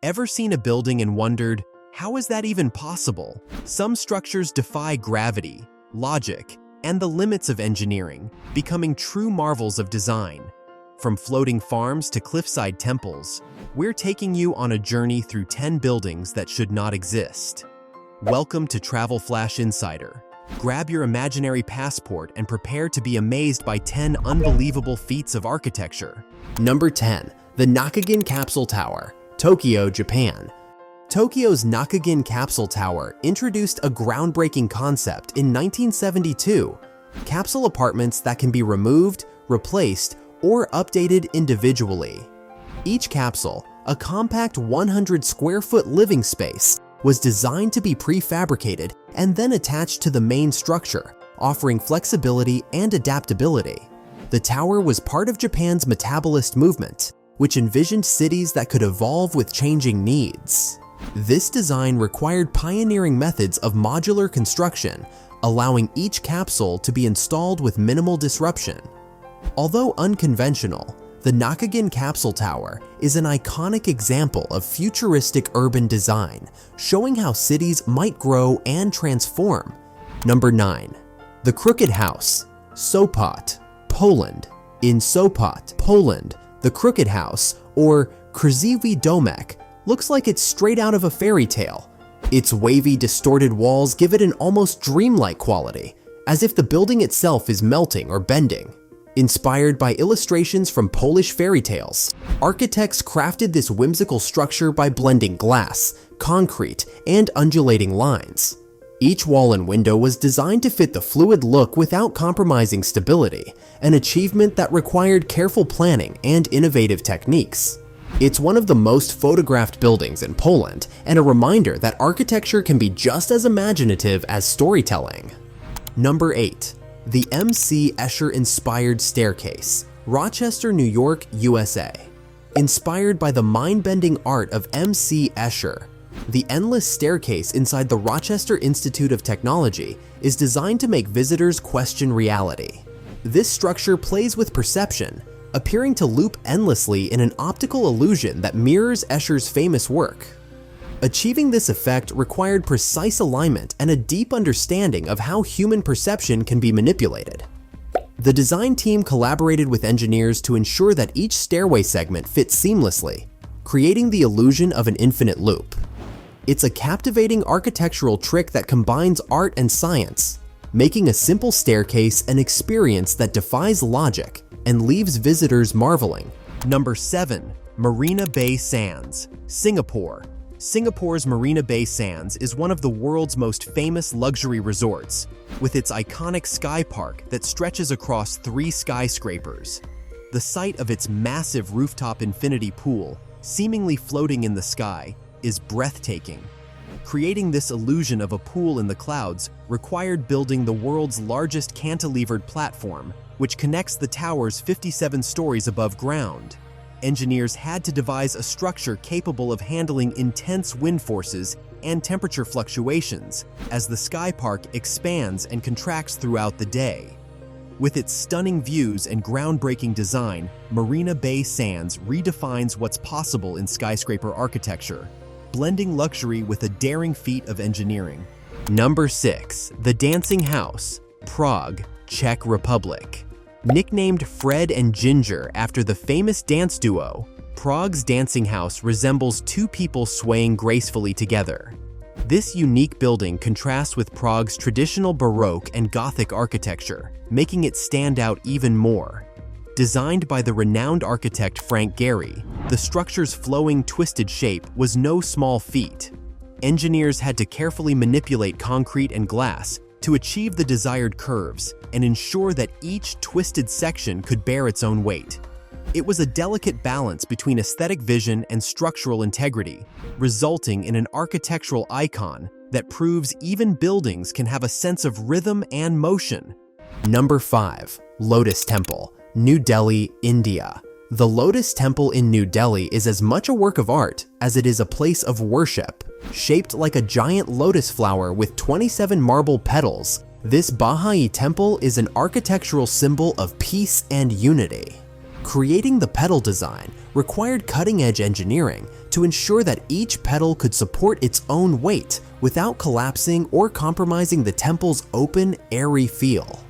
Ever seen a building and wondered, how is that even possible? Some structures defy gravity, logic, and the limits of engineering, becoming true marvels of design. From floating farms to cliffside temples, we're taking you on a journey through 10 buildings that should not exist. Welcome to Travel Flash Insider. Grab your imaginary passport and prepare to be amazed by 10 unbelievable feats of architecture. Number 10. The Nakagin Capsule Tower, Tokyo, Japan. Tokyo's Nakagin Capsule Tower introduced a groundbreaking concept in 1972, capsule apartments that can be removed, replaced, or updated individually. Each capsule, a compact 100 square foot living space, was designed to be prefabricated and then attached to the main structure, offering flexibility and adaptability. The tower was part of Japan's metabolist movement, which envisioned cities that could evolve with changing needs. This design required pioneering methods of modular construction, allowing each capsule to be installed with minimal disruption. Although unconventional, the Nakagin Capsule Tower is an iconic example of futuristic urban design, showing how cities might grow and transform. Number 9. The Crooked House, Sopot, Poland. In Sopot, Poland, the Crooked House, or Krzywy Domek, looks like it's straight out of a fairy tale. Its wavy, distorted walls give it an almost dreamlike quality, as if the building itself is melting or bending. Inspired by illustrations from Polish fairy tales, architects crafted this whimsical structure by blending glass, concrete, and undulating lines. Each wall and window was designed to fit the fluid look without compromising stability, an achievement that required careful planning and innovative techniques. It's one of the most photographed buildings in Poland, and a reminder that architecture can be just as imaginative as storytelling. Number 8. The M.C. Escher-inspired staircase, Rochester, New York, USA. Inspired by the mind-bending art of M.C. Escher, the endless staircase inside the Rochester Institute of Technology is designed to make visitors question reality. This structure plays with perception, appearing to loop endlessly in an optical illusion that mirrors Escher's famous work. Achieving this effect required precise alignment and a deep understanding of how human perception can be manipulated. The design team collaborated with engineers to ensure that each stairway segment fits seamlessly, creating the illusion of an infinite loop. It's a captivating architectural trick that combines art and science, making a simple staircase an experience that defies logic and leaves visitors marveling. Number 7. Marina Bay Sands, Singapore. Singapore's Marina Bay Sands is one of the world's most famous luxury resorts, with its iconic sky park that stretches across 3 skyscrapers. The sight of its massive rooftop infinity pool, seemingly floating in the sky, is breathtaking. Creating this illusion of a pool in the clouds required building the world's largest cantilevered platform, which connects the tower's 57 stories above ground. Engineers had to devise a structure capable of handling intense wind forces and temperature fluctuations as the sky park expands and contracts throughout the day. With its stunning views and groundbreaking design, Marina Bay Sands redefines what's possible in skyscraper architecture, blending luxury with a daring feat of engineering. Number 6. The Dancing House, Prague, Czech Republic. Nicknamed Fred and Ginger after the famous dance duo, Prague's dancing house resembles 2 people swaying gracefully together. This unique building contrasts with Prague's traditional Baroque and Gothic architecture, making it stand out even more. Designed by the renowned architect Frank Gehry, the structure's flowing, twisted shape was no small feat. Engineers had to carefully manipulate concrete and glass to achieve the desired curves and ensure that each twisted section could bear its own weight. It was a delicate balance between aesthetic vision and structural integrity, resulting in an architectural icon that proves even buildings can have a sense of rhythm and motion. Number 5. Lotus Temple, New Delhi, India. The Lotus Temple in New Delhi is as much a work of art as it is a place of worship. Shaped like a giant lotus flower with 27 marble petals, this Baha'i temple is an architectural symbol of peace and unity. Creating the petal design required cutting-edge engineering to ensure that each petal could support its own weight without collapsing or compromising the temple's open, airy feel.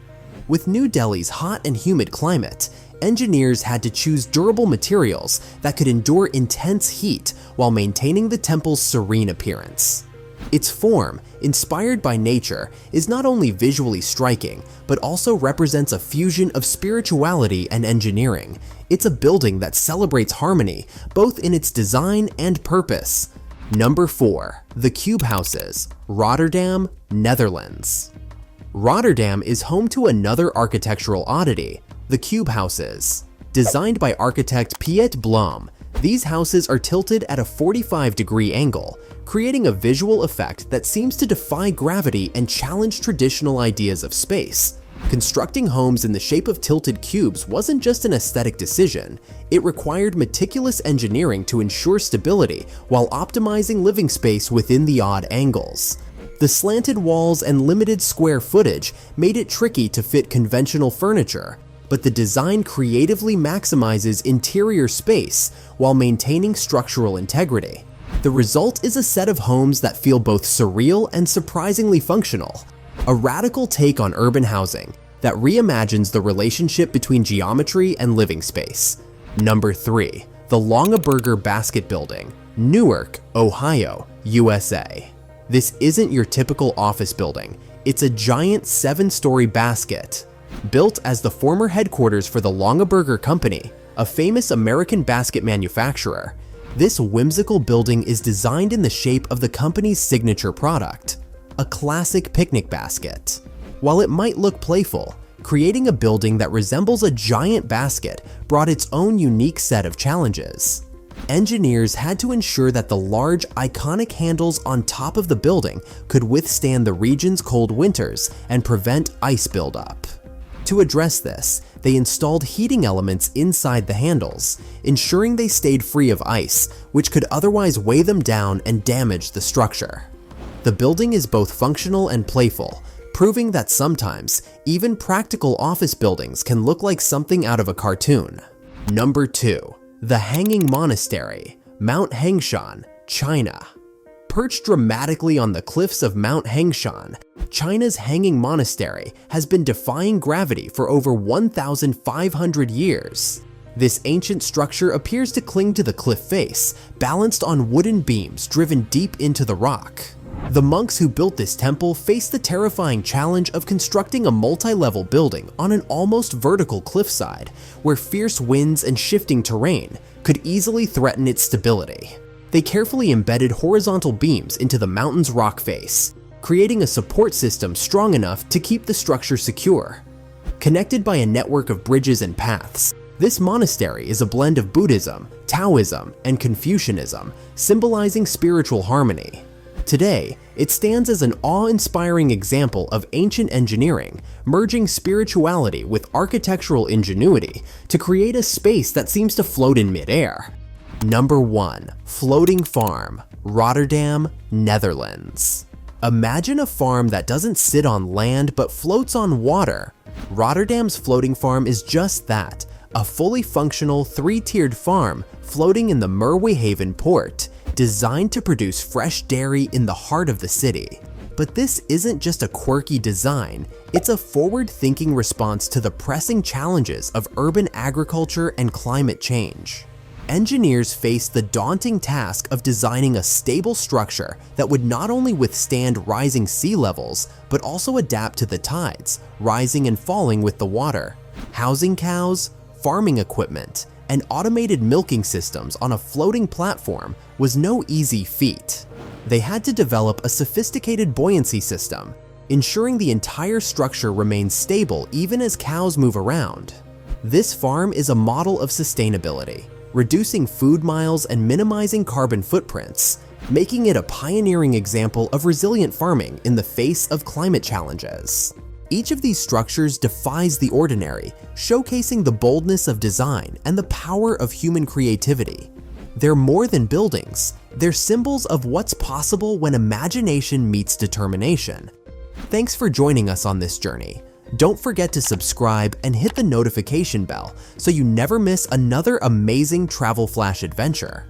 With New Delhi's hot and humid climate, engineers had to choose durable materials that could endure intense heat while maintaining the temple's serene appearance. Its form, inspired by nature, is not only visually striking, but also represents a fusion of spirituality and engineering. It's a building that celebrates harmony, both in its design and purpose. Number 4. The Cube Houses, Rotterdam, Netherlands. Rotterdam is home to another architectural oddity, the Cube Houses. Designed by architect Piet Blom, these houses are tilted at a 45-degree angle, creating a visual effect that seems to defy gravity and challenge traditional ideas of space. Constructing homes in the shape of tilted cubes wasn't just an aesthetic decision, it required meticulous engineering to ensure stability while optimizing living space within the odd angles. The slanted walls and limited square footage made it tricky to fit conventional furniture, but the design creatively maximizes interior space while maintaining structural integrity. The result is a set of homes that feel both surreal and surprisingly functional, a radical take on urban housing that reimagines the relationship between geometry and living space. Number 3. The Longaberger Basket Building, Newark, Ohio, USA. This isn't your typical office building, it's a giant 7-story basket. Built as the former headquarters for the Longaberger Company, a famous American basket manufacturer, this whimsical building is designed in the shape of the company's signature product, a classic picnic basket. While it might look playful, creating a building that resembles a giant basket brought its own unique set of challenges. Engineers had to ensure that the large, iconic handles on top of the building could withstand the region's cold winters and prevent ice buildup. To address this, they installed heating elements inside the handles, ensuring they stayed free of ice, which could otherwise weigh them down and damage the structure. The building is both functional and playful, proving that sometimes, even practical office buildings can look like something out of a cartoon. Number 2. The Hanging Monastery, Mount Hengshan, China. Perched dramatically on the cliffs of Mount Hengshan, China's Hanging Monastery has been defying gravity for over 1,500 years. This ancient structure appears to cling to the cliff face, balanced on wooden beams driven deep into the rock. The monks who built this temple faced the terrifying challenge of constructing a multi-level building on an almost vertical cliffside, where fierce winds and shifting terrain could easily threaten its stability. They carefully embedded horizontal beams into the mountain's rock face, creating a support system strong enough to keep the structure secure. Connected by a network of bridges and paths, this monastery is a blend of Buddhism, Taoism, and Confucianism, symbolizing spiritual harmony. Today, it stands as an awe-inspiring example of ancient engineering, merging spirituality with architectural ingenuity to create a space that seems to float in midair. Number 1. Floating Farm, Rotterdam, Netherlands. Imagine a farm that doesn't sit on land but floats on water. Rotterdam's floating farm is just that, a fully functional 3-tiered farm floating in the Merwehaven port, designed to produce fresh dairy in the heart of the city. But this isn't just a quirky design, it's a forward-thinking response to the pressing challenges of urban agriculture and climate change. Engineers faced the daunting task of designing a stable structure that would not only withstand rising sea levels, but also adapt to the tides, rising and falling with the water. Housing cows, farming equipment, and automated milking systems on a floating platform was no easy feat. They had to develop a sophisticated buoyancy system, ensuring the entire structure remains stable even as cows move around. This farm is a model of sustainability, reducing food miles and minimizing carbon footprints, making it a pioneering example of resilient farming in the face of climate challenges. Each of these structures defies the ordinary, showcasing the boldness of design and the power of human creativity. They're more than buildings, they're symbols of what's possible when imagination meets determination. Thanks for joining us on this journey. Don't forget to subscribe and hit the notification bell so you never miss another amazing travel flash adventure.